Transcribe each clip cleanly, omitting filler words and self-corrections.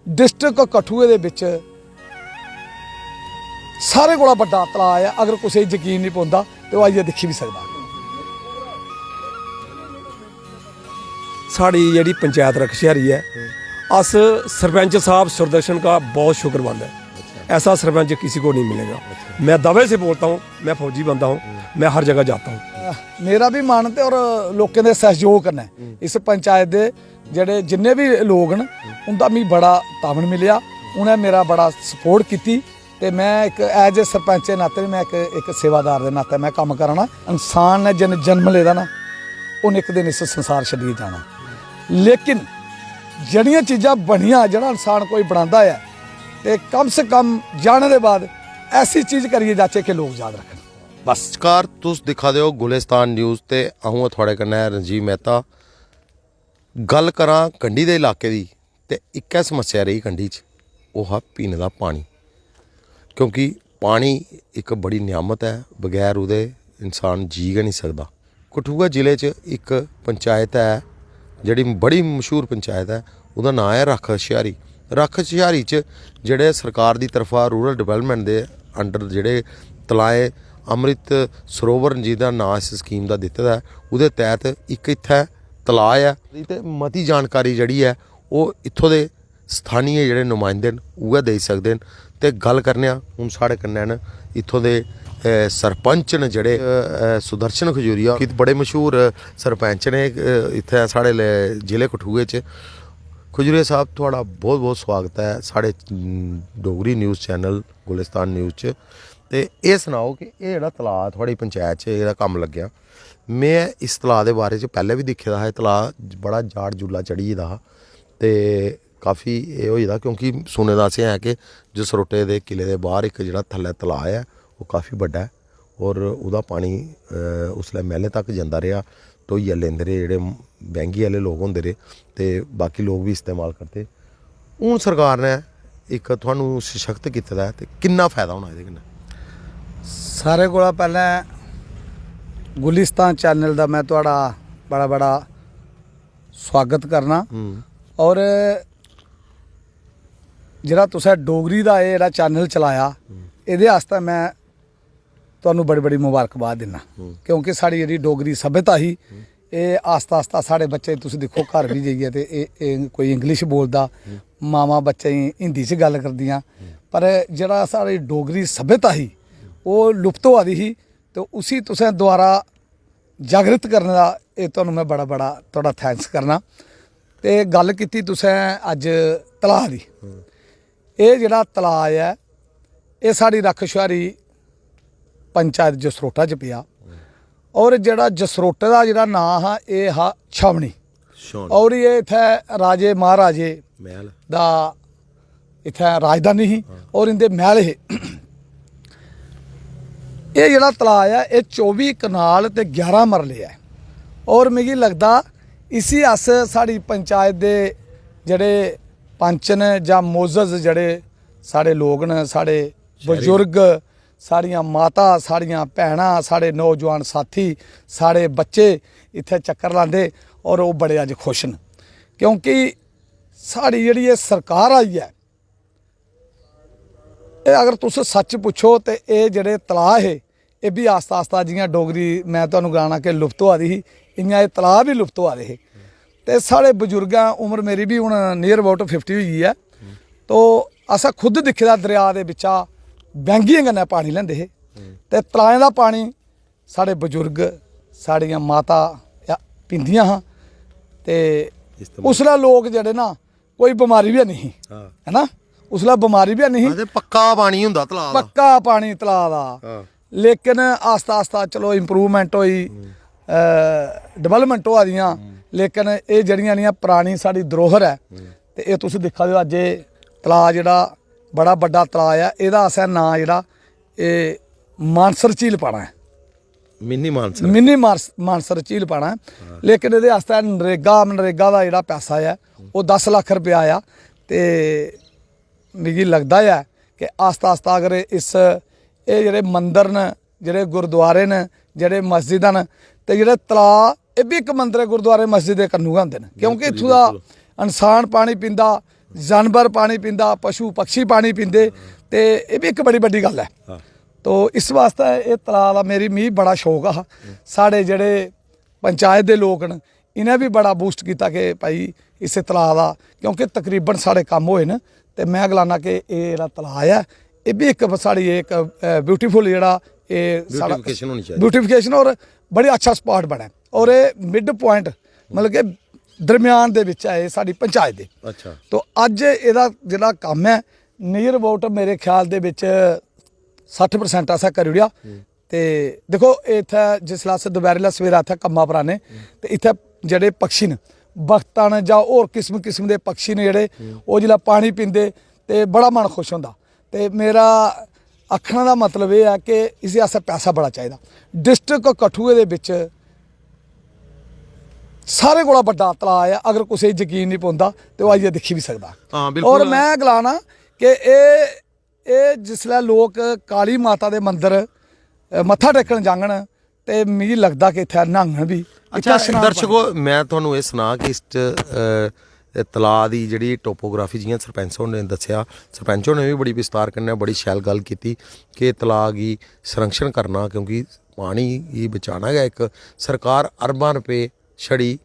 District कठुए दे विच सारे Cola बड़ा तलाऽ है। अगर कुछ यकीन नहीं पौंदा तो आइए दिखी भी सकता। साड़ी जी पंचायत रखशहरी है, अस सरपंच साहब सुरदर्शन का बहुत शुक्रमंद है। ऐसा सरपंच किसी को नहीं मिलेगा। मैं दावे से बोलता हूँ, मैं फौजी बंदा हूँ, मैं हर जगह जाता हूँ। मेरा भी मन ते और लोगों के सहयोग कन्नै इस पंचायत दे जेडे जिन्ने भी लोग न उनका मिगी बड़ा तामन मिलिया, उन्हें मेरा बड़ा सपोर्ट की। ते मैं एक एज ए सरपंच के नाते मैं एक सेवादार के नाते मैं काम करना। इंसान ने जिन जन्म लेदा ना उन्हें एक दिन इस संसार छड्डिए जाना, लेकिन जड़ियाँ चीज़ां बनियां जड़ा इंसान कोई बनाता है तो कम से कम जाने के बाद ऐसी चीज़ करिए जाचे कि लोग याद रखन। बस नमस्कार, तुस दिखा दे हो गुलिस्तान न्यूज़ ते अहूँ थोड़े कन्नै रंजीव मेहता। गल करां कंढी दे इलाके दी ते इक्कै समस्या रही कंढी च, ओह हा पीने दा पानी। क्योंकि पानी एक बड़ी नियामत है, बगैर उहदे इंसान जी गै नहीं सकदा। कठुआ जिले च एक पंचायत है जिहड़ी बड़ी मशहूर पंचायत है, उहदा नाम है रख शहरी। रख शहरी च जेह्ड़े सरकार दी तरफा रूरल डिवेलपमेंट दे अंडर जेह्ड़े तलाए अमृत सरोवर जिहदा नाम इस स्कीम दा दित्ते दा है, उहदे तैह्त एक इत्थै तलाऽ है ते मती जानकारी जिहड़ी है ओह इत्थों दे स्थानीय जेह्ड़े नुमाइंदे न उ'ऐ देई सकदे न। ते गल करने आं हून साढ़े कन्नै न इत्थों दे सरपंच न जेह्ड़े सुदर्शन खजूरिया, बड़े मशहूर सरपंच ने इत्थै साढ़े जिले कठुए च। खजूरिया साहब थुआढ़ा बहुत बहुत स्वागत है साढ़े Dogri news channel Gulistan news च। ते एह् सनाओ कि एह् जेह्ड़ा तलाऽ थुआढ़ी पंचायत च एह्दा कम्म लग्गेआ, में इस तलाऽ दे बारे च पैह्लें भी दिक्खे दा हा। एह् तलाऽ बड़ा जाड़ जुल्ला चढ़ी गेदा हा ते काफ़ी एह् होई दा, क्योंकि सुने दा असें है कि जसरोटे दे किले दे बाहर एक जेह्ड़ा थल्लै तलाऽ है ओह् काफ़ी बड्डा है और ओह्दा पानी उसलै मैह्लें तक जंदा रेहा, ढोइयै लेंदे रेह् जेह्ड़े बैंगी आह्ले लोग होंदे रेह् ते बाकी लोग भी इस्तेमाल करदे। हून सरकार ने इक तुहानू सशक्त कीते दा है ते किन्ना फ़ायदा होना एह्दे कन्नै? सारे कोला पैह्लें गुलिस्तान चैनल दा मैं तुहाड़ा बड़ा बड़ा स्वागत करना। और जेह्ड़ा तुसें डोगरी दा एह् जेह्ड़ा चैनल चलाया एह्दे आस्तै मैं तुहानू बड़ी बड़ी मुबारकबाद दिन्ना, क्योंकि साढ़ी जेह्ड़ी डोगरी सभ्यता ही एह् आस्ता आस्ता साढ़े बच्चे तुस दिक्खो घर भी जाइए ते एह् कोई इंग्लिश बोलदा, मावां बच्चें गी हिंदी च गल्ल करदियां, पर जेह्ड़ा साढ़ी डोगरी सभ्यता ही ओह् लुप्त होआ दी ही। तो उसी तुसें दोबारा जागृत करने दा एह् तुहानू मैं बड़ा बड़ा तुहाड़ा थैंक्स करना। ते गल कीती तुसें अज्ज तलाऽ दी, एह् जेह्ड़ा तलाऽ है एह् साढ़ी रख शहरी पंचायत जसरोटा च पेआ। और जेह्ड़ा जसरोटे दा जेह्ड़ा नांऽ हा एह् हा छावनी, और ये इत्थै राजे महाराजे दा इत्थै राजधानी ही और इंदे महल हे। एह् जेह्ड़ा तलाऽ है एह् 24 कनाल ते 11 मरले है। और मिगी लगदा इसी अस साढ़ी पंचायत दे जेह्ड़े पंच न जां मोजज जेह्ड़े साढ़े लोग न, साढ़े बजुर्ग, साड़ियां माता, साड़ियां भैनां, साढ़े नौजवान साथी, साढ़े बच्चे इत्थै चक्कर लांदे और वो बड़े अज खुश न, क्योंकि साड़ी जेह्ड़ी एह् सरकार आई है एह् अगर तुस सच पुच्छो तो ये जेह्ड़े तलाऽ हे एह् भी आस्ता आस्ता जियां डोगरी मैं तुहानू गलाना कि लुप्त होआ दी ही, इ'यां एह् तलाऽ भी लुप्त होआ दे हे। ते साढ़े बजुर्गां उम्र मेरी भी हुण नियर अबाउट 50 होई गेई है, तो असें खुद दिक्खे दा दरिया दे बिच्चा बैंगियें कन्नै पानी लैंदे हे ते तलाएं दा पानी साढ़े बजुर्ग साड़ियां माता पींदियां हां। ते उसलै लोग जेह्ड़े ना कोई बमारी भी नहीं ही, है ना, उसलै बमारी भी नहीं ही, पक्का पानी हुंदा तलाऽ दा, पक्का पानी तलाऽ दा। लेकिन आस्ता आस्ता चलो इंप्रूवमेंट होई, डिवेलपमेंट होआ दियां, लेकिन एह् जेह्ड़ियां नियां परानी साढ़ी धरोहर है ते एह् तुस दिक्खा दे अज्ज एह् तलाऽ जेह्ड़ा बड़ा बड्डा तलाऽ है, एह्दा असें नांऽ जेह्ड़ा एह् मानसर झील पाना है, मिनी मानसर झील पाना है। लेकिन एह्दे आस्तै नरेगा दा जेह्ड़ा पैसा है ओह् 10 लाख रपेआ आ। ते मिगी लगदा है कि आस्ता आस्ता अगर इस एह् जेह्ड़े मंदर न, जेह्ड़े गुरुद्वारे न, जेह्ड़े मस्जिदां न, ते जेह्ड़े तलाऽ एह् बी इक मंदर गुरुद्वारे मस्जिद दे कन्नू गै होंदे न, क्योंकि इत्थूं दा इंसान पानी पींदा जानवर पानी पींदा, पशु पक्षी पानी पींदे, ते ये भी एक बड़ी बड़ी गल है। हाँ। तो इस वास्ते ये तलाऽ दा मी बड़ा शौक हा। साढ़े जेह्ड़े पंचायत दे लोग न इन्हें भी बड़ा बूस्ट किया कि भाई इस तलाऽ दा, क्योंकि तकरीबन साढ़े कम होए न, ते मैं गलाना कि ये जेह्ड़ा तलाऽ है ये भी एक साढ़ी एक ब्यूटीफुल जेह्ड़ा Beautification होनी चाहिए। ब्यूटिफिकेशन और बड़ी अच्छा स्पॉट बने, और ये मिड पॉइंट मतलब कि दरम्यान दे विच है साड़ी पंचायत दे। अच्छा। तो अज एदा जेह्ड़ा कम है नीयर अबाउट मेरे ख्याल दे विच 60% असें करी ओड़ेआ। ते देखो इत्थै जिसलै अस दपैह्रीला सवेरा इत्थै कम्मा पर आने ते इत्थै जेह्ड़े पक्षी न बख्ता न जां होर किस्म किस्म दे पक्षी न जेह्ड़े ओह् जिसलै पानी पींदे ते बड़ा मन खुश होंदा। ते मेरा आखने दा मतलब एह् है कि इसी आस्तै पैसा बड़ा चाहिदा। डिस्ट्रिक्ट कठुए दे विच सारे कोला बड्डा तलाऽ है, अगर कुसै यकीन नहीं पौंदा तो आइए दिक्खी भी सकदा। हाँ, बिल्कुल। और मैं गलाना कि एह् जिसलै लोक काली माता दे मंदर मत्था टेकन जाङन ते मिगी लगदा कि इत्थै न्हाङन भी। अच्छा इत्थै शनान दर्शकों, मैं तुहानू ये सुना कि इस तलाऽ दी जेह्ड़ी टोपोग्राफी जियां सरपंच होरें ने दस्सेआ, सरपंच होरें भी बड़ी विस्तार कन्नै बड़ी शैल गल कीती कि तलाऽ गी संरक्षण करना, क्योंकि पानी गी बचाना गै इक सरकार अरबां रुपए छड़ी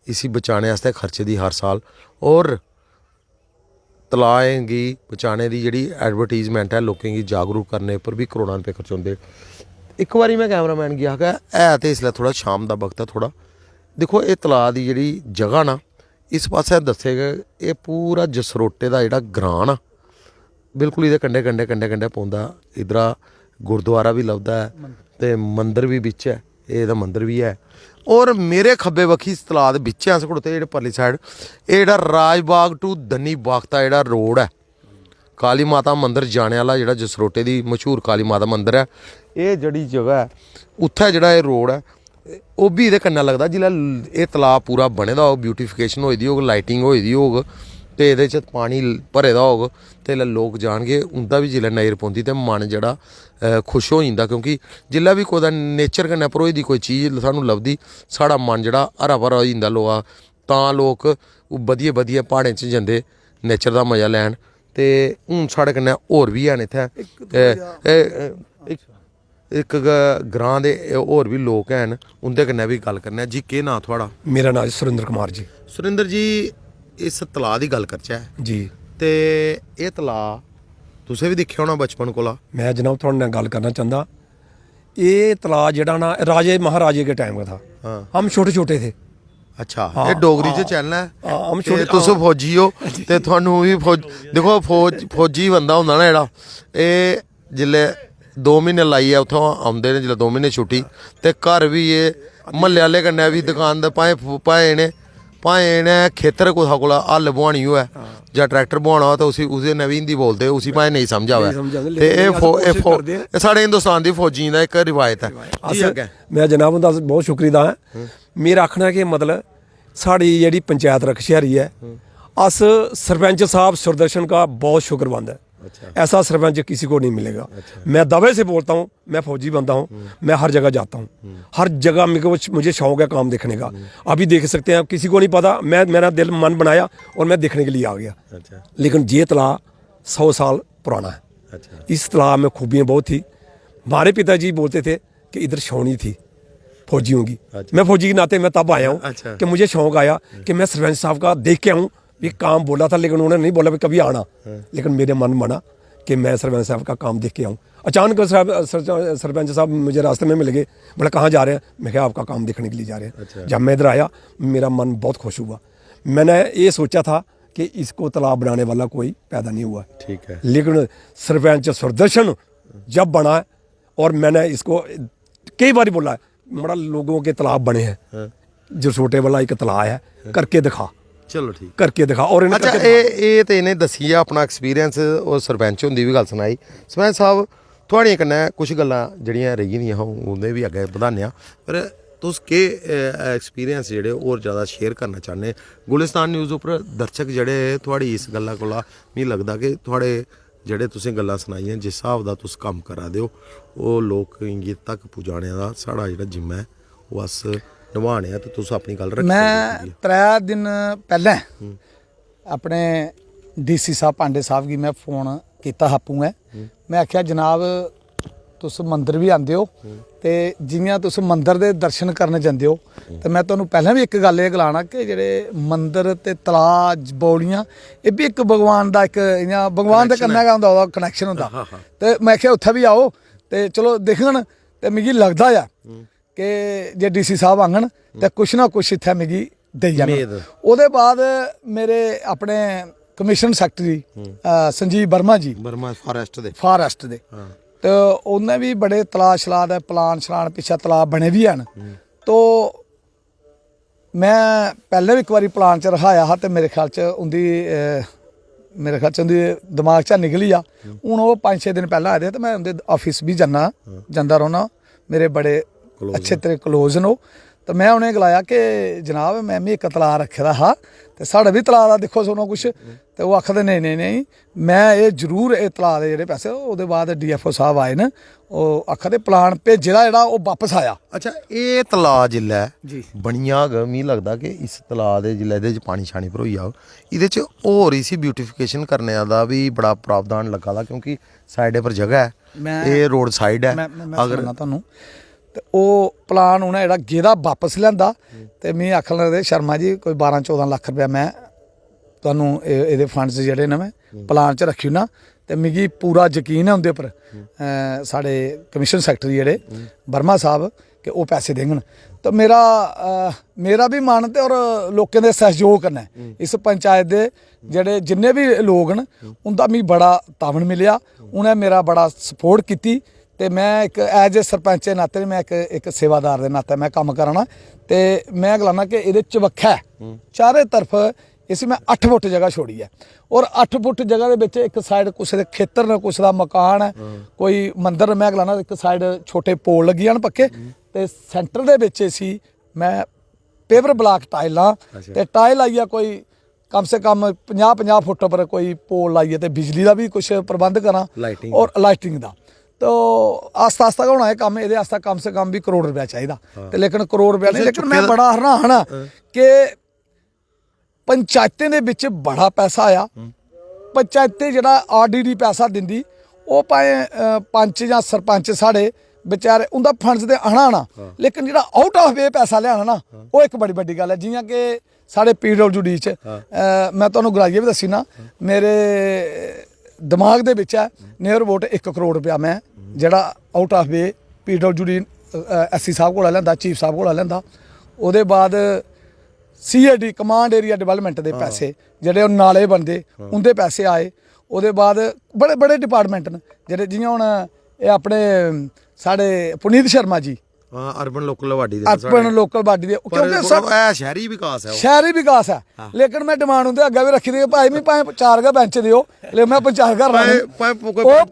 इसी बचाने आस्तै खर्चे दी हर साल, और तलाएं गी बचाने दी जेह्ड़ी एडवरटीजमेंट है लोकें गी जागरूक करने पर भी करोड़ां रुपए खर्च होंदे। एक बारी मैं कैमरामैन गी आखेआ है ते इसलै थोड़ा शाम दा वक्त है, थोड़ा दिक्खो ये तलाऽ दी जेह्ड़ी जगह ना इस पास्सै दस्सेगा ये पूरा जसरोटे दा जेह्ड़ा ग्रां ना बिल्कुल इहदे कंढे कंढे कंढे कंढे पौंदा। इद्धरा गुरुद्वारा भी लभदा है ते मंदिर भी बिच है, एह्दा मंदिर भी है। और मेरे खब्बे बक्खी इस तलाऽ दे बिच अस खड़ोते जेह्ड़े परली साइड एह् जेह्ड़ा राजबाग टू दन्नी बाग दा जेह्ड़ा रोड है, काली माता मंदिर जाने आह्ला जेह्ड़ा जसरोटे दी मशहूर काली माता मंदिर है, एह् जेह्ड़ी जगह है उत्थै जेह्ड़ा एह् रोड है ओह् बी एह्दे कन्नै लगदा। जिसलै एह् तलाऽ पूरा बने दा होग, ब्यूटिफिकेशन होई दी होग, लाइटिंग होई दी होग ते एह्दे च पानी भरे दा होग ते लोक जानगे, उंदा बी जिसलै नज़र पौंदी ते मन जेह्ड़ा खुश हो जंदा। क्योंकि जिसलै भी कुदै नेचर कन्नै भरोई दी कोई चीज़ सानू लभदी साढ़ा मन जेह्ड़ा हरा भरा होई जंदा। तां लोक बधियै बधियै प्हाड़ें च जंदे नेचर दा मज़ा लैन। ते हून साढ़े कन्नै होर बी हैन इत्थै इक ग्रां दे होर भी लोक हैन, उंदे कन्नै भी गल करने। जी केह् नांऽ थुआढ़ा? मेरा नाम सुरेंद्र कुमार जी। सुरेंद्र जी, इस तलाऽ दी गल करचै जी। ते एह् तलाऽ तुसें भी दिक्खेआ होना बचपन कोला? मैं जनाब थुआढ़े नाल गल करना चाहता। ये तलाऽ जेह्ड़ा ना राजे महाराजे के टाइम का था। हाँ। हम छोटे छोटे थे। अच्छा। हाँ, ये डोगरी च हाँ, चैनल है हम ते छोटे तुस फौजी हो ते थुहानू भी देखो फौजी बंदा होंदा ना जेह्ड़ा एह् जिसलै 2 म्हीने लाइयै उत्थुआं औंदे ने, जिसलै 2 म्हीने छुट्टी ते घर भी एह् म्हल्ले आह्ले कन्नै भी दुकान दा भाएं इ'नें खेतर कुसै कोला हल बुहानी होऐ जां ट्रैक्टर बुहाना होऐ ते उसी कन्नै भी हिंदी बोलदे, उसी भाएं नेईं समझ आवे। ते एह् साढ़े हिंदुस्तान दी फौजियें दा इक रिवायत है। जी अग्गें मैं जनाब उंदा बहुत शुक्रिया है। मेरा आखना कि मतलब साड़ी जेह्ड़ी पंचायत रखशहरी है, अस सरपंच साहब सुरदर्शन का बहुत शुक्रमंद है। अच्छा। ऐसा सरपंच किसी को नहीं मिलेगा। अच्छा। मैं दावे से बोलता हूँ, मैं फौजी बंदा हूँ, मैं हर जगह जाता हूँ, हर जगह मुझे शौक है काम देखने का। अभी देख सकते हैं, किसी को नहीं पता, मेरा दिल मन बनाया और मैं देखने के लिए आ गया। अच्छा। लेकिन ये तलाब 100 साल पुराना है। अच्छा। इस तालाब में खूबियाँ बहुत थी। हमारे पिताजी बोलते थे कि इधर छावनी थी फौजियों की। अच्छा। मैं फौजी के नाते मैं तब आया हूँ। अच्छा। कि मुझे शौक आया कि मैं सरपंच साहब का देख के आऊँ। ये काम बोला था लेकिन उन्होंने नहीं बोला भी कभी आना, लेकिन मेरे मन बना कि मैं सरपंच साहब का काम देख के आऊँ। अचानक सरपंच साहब मुझे रास्ते में मिल गए, बोला कहाँ जा रहे हैं? मैं कहा आपका काम देखने के लिए जा रहे हैं। अच्छा। जब मैं इधर आया मेरा मन बहुत खुश हुआ। मैंने ये सोचा था कि इसको तालाब बनाने वाला कोई पैदा नहीं हुआ, ठीक है, लेकिन सरपंच सुरदर्शन जब बना है और मैंने इसको कई बार बोला है, बड़ा लोगों के तालाब बने हैं, जसरोटे वाला एक तालाब है, करके दिखा, चलो ठीक करके दिखा। और अच्छा ये तो इन्हें दसी है अपना एक्सपीरियंस और सरपंच होंदी भी गल सुनाई। सरपंच साहब थुआढ़ियां कन्नै कुछ गल्लां जड़ियां रेही दियां उन्हें भी अग्गें बधाने, पर तुस केह् एक्सपीरियंस जेह्ड़े होर ज़्यादा शेयर करना चाहने गुलिस्तान न्यूज़ उप्पर? दर्शक जेह्ड़े थुआढ़ी इस गल्ला कोला मिगी लगदा कि थुआढ़े जेह्ड़े तुसें गल्लां सनाइयां जिस स्हाब दा तुस कम्म करा दे हो ओह् लोकें गी तक पुजाने दा साढ़ा जेह्ड़ा जिम्मा है ओह् अस निभाने आ। ते तुस अपनी गल्ल रक्खी। मैं 3 दिन पैह्लें अपने डीसी साहब पांडे साहब गी मैं फोन किया आपूं है मैं आख्या जनाब तुस मंदिर भी आंदे हो ते जियां तुस मंदिर दे दर्शन करन जंदे हो ते मैं तुहानूं पहलां भी एक गल एह गलाना कि जेह्ड़े मंदिर ते तलाऽ बौलियां एह भी एक भगवान दा एक इ'यां भगवान दे कन्नै गै होंदा ओह्दा कनैक्शन होंदा ते मैं आखेआ उत्थै भी आओ ते चलो दिक्खन ते मिगी लगदा ऐ कि जे डीसी साहब आङन ते कुछ ना कुछ इत्थै मिगी देई जाङन ओह्दे बाद मेरे अपने कमीशन सैक्रेटरी संजीव वर्मा जी फारेस्ट दे तो उन्हें भी बड़े तलाऽ शलाऽ दे प्लान शलान पिच्छे तलाऽ बने भी हैन तो मैं पैह्लें भी एक बारी प्लान च रखाया हा ते मेरे ख्याल च उंदी दिमाग चा निकली आ हूँ वो 5-6 दिन पहले आए दे ते मैं उंदे ऑफिस भी जंदा रौह्ना मेरे बड़े अच्छे तरह क्लोज न तो मैं उन्हें गलाया कि जनाब मैं भी एक तलाऽ रखे दा हा ते साढ़े भी तलाऽ दा दिक्खो सुनो कुछ ते वो आखदे नहीं मैं ये जरूर ये तलाऽ दे जेह्ड़े पैसे ओह्दे बाद DFO साहब आए न ओह् आखदे प्लान भेजे दा जेह्ड़ा ओह् वापस आया। अच्छा एह् तलाऽ जिल्लै बनी जाग मिगी लगदा कि इस तलाऽ दे जिल्लै एह्दे च पानी शानी भरोई जाग एह्दे च होर इसी ब्यूटिफिकेशन करने दा भी बड़ा प्रावधान लग्गा दा क्योंकि साइडे पर जगह है एह् रोड साइड है अगर तुहानूं ते ओह् प्लान उ'नें जेह्ड़ा गेदा वापस लेआंदा ते मिगी आखन लगदे शर्मा जी कोई 12-14 लक्ख रुपया मैं तुहानूं एह्दे फंड्स जेह्ड़े न मैं प्लान च रखी ओड़ना ते मिगी पूरा यकीन है उं'दे उप्पर साढ़े कमीशन सैक्रेटरी जेह्ड़े वर्मा साहब कि ओह् पैसे देङन तो मेरा भी मन ते और लोकें दे सहयोग कन्नै इस पंचायत दे जेह्ड़े जिन्ने भी लोग न उं'दा मिगी बड़ा तामन मिलेआ उ'नें मेरा बड़ा सपोर्ट कीती ते मैं एक एज ए सरपंच दे नाते मैं एक सेवादार दे नाते मैं कम्म कराना ते मैं गलाना कि एह्दे चबक्खै चारे तरफ इसी मैं 8 फुट जगह छोड़ी है और 8 फुट जगह दे विच एक साइड कुछ दे खेतर न कुछ दा मकान है कोई मंदिर मैं गलाना एक साइड छोटे पोल लगी जान पक्के ते सेंटर दे विच इसी मैं पेवर ब्लॉक टाइलां ते टाइल आइया कोई कम से कम 50-50 फुट पर कोई पोल लाइए ते बिजली का भी कुछ प्रबंध करा और लाइटिंग का तो आस्ता आस्ता होना है कम ये कम से कम भी करोड़ रुपया चाहिए तो लेकिन करोड़ रुपया नहीं लेकिन मैं बड़ा हैरान हाँ कि पंचायतें दे विच बड़ा पैसा आया पंचायतें जिहड़ा RDD पैसा दिंदी वो भाएं पंच या सरपंच साढ़े बेचारे उनका फंड्स ते आना लेकिन जिहड़ा आउट ऑफ वे पैसा लियाना ना वो एक बड़ी बड़ी गल है जियां कि साढ़े PWD च मैं तुहानूं गलाइए भी दस्सी ना मेरे दिमाग दे विच है नियर अबाउट 1 करोड़ रुपया मैं जिहड़ा out of way PWD SC साहब कोला लैंदा चीफ साहब कोला लैंदा ओहदे बाद CAD कमांड एरिया डेवलपमेंट दे पैसे जेह्ड़े नाले बनदे उंदे पैसे आए ओहदे बाद बड़े बड़े डिपार्टमेंट न जेह्ड़े जियां हुण एह् अपने साढ़े पुनीत शर्मा जी अर्बन लोकल बाडी दे क्योंकि शहरी विकास है लेकिन मैं डिमांड उंदे अग्गे भी रखी दी भाई मैं भाएं 4 गै बेंच दिओ ले मैं पंचायत घर भाएं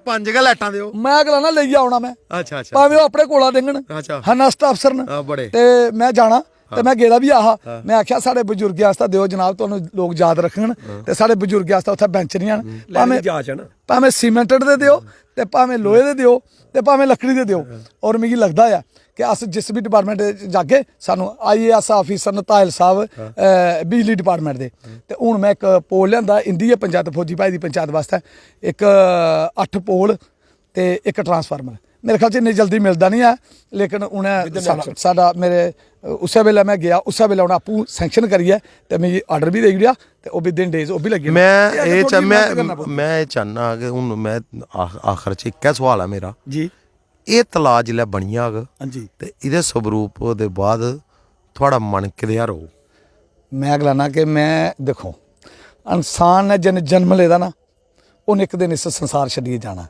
5 गै लाइटां दिओ मैं गलाना लेई आओना मैं भावें ओह् अपने कोला देङन हनस्ट अफसर न ते मैं जाना ते मैं गेदा भी आहा मैं आख्या साढ़े बजुर्गें आस्तै दिओ जनाब तुहानूं लोग याद रखन ते साढ़े बजुर्गें आस्तै उत्थै बेंच नहीं हैन भावें सीमेंटेड दे दिओ ते भावें लोहे दे दिओ ते भावें लकड़ी दे दिओ और मिगी लगदा है कि अस जिस भी डिपार्टमेंट जागे सानू IAS ऑफिसर न तायल साहब बिजली डिपार्टमेंट दे ते हुण मैं एक पोल लिआंदा इंदी पंचायत फौजी भाई दी पंचायत वास्ते एक 8 पोल ते एक ट्रांसफार्मर मेरे ख्याल च इन्नी जल्दी मिलता नहीं है लेकिन उन्हें साडा मेरे उस वेले मैं गया उस वेले उन्हें आपूं सैंक्शन करिए ते मिगी आर्डर भी देई ओड़ेआ ते ओह् विद इन डेज ओह् भी लगी मैं चाहना कि हुण मैं आखिर च इक्कै सवाल है मेरा जी ਇਹ तलाऽ जिल्लै बनी जाग ते एह्दे स्वरूप दे बाद थुआड़ा मन कदेहा रहो मैं गलाना कि मैं देखो इंसान ने जिन जन्म लेदा ना उन्हें एक दिन इस संसार छड्डियै जाना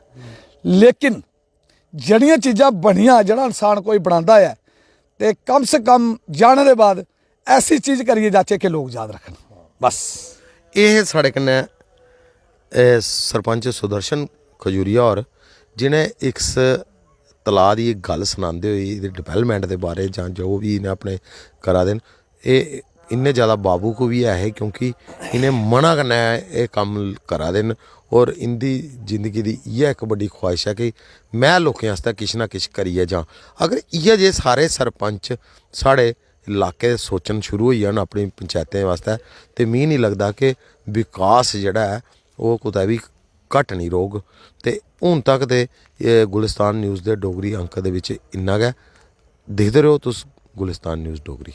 लेकिन जड़ियां चीज़ां बनियां जेह्ड़ा इंसान कोई बनांदा है ते कम से कम जाने दे बाद ऐसी चीज़ करिए जाचे कि लोग याद रखन बस ਇਹ ਸਾਡੇ कन्नै सरपंच सुदर्शन खजूरिया होर जिन्हें इस तलाऽ दी गल सनांदे होई एह्दे डिवेलपमेंट दे बारे जां जो भी इन्हें अपने करा दे न एह् इन्ने ज़्यादा बाबूक भी है क्योंकि इन्हें मना कन्नै एह् कम्म करा दे न और इंदी जिंदगी दी इ'यै इक बड्डी ख्वाहिश है कि मैं लोकें आस्तै किश ना किश करियै जां अगर इ'यै जे सारे सरपंच साढ़े इलाके सोचन शुरू होई जान अपनी पंचायतें वास्ते ते मिगी नहीं लगदा कि विकास जेह्ड़ा है ਉਹ ਕੁतै ਵੀ घट नहीं रोग। तो हुण तक ते गुलिस्तान न्यूज़ के डोगरी अंक दे विच इन्ना गै। देखते रहो तुस गुलिस्तान न्यूज़ डोगरी।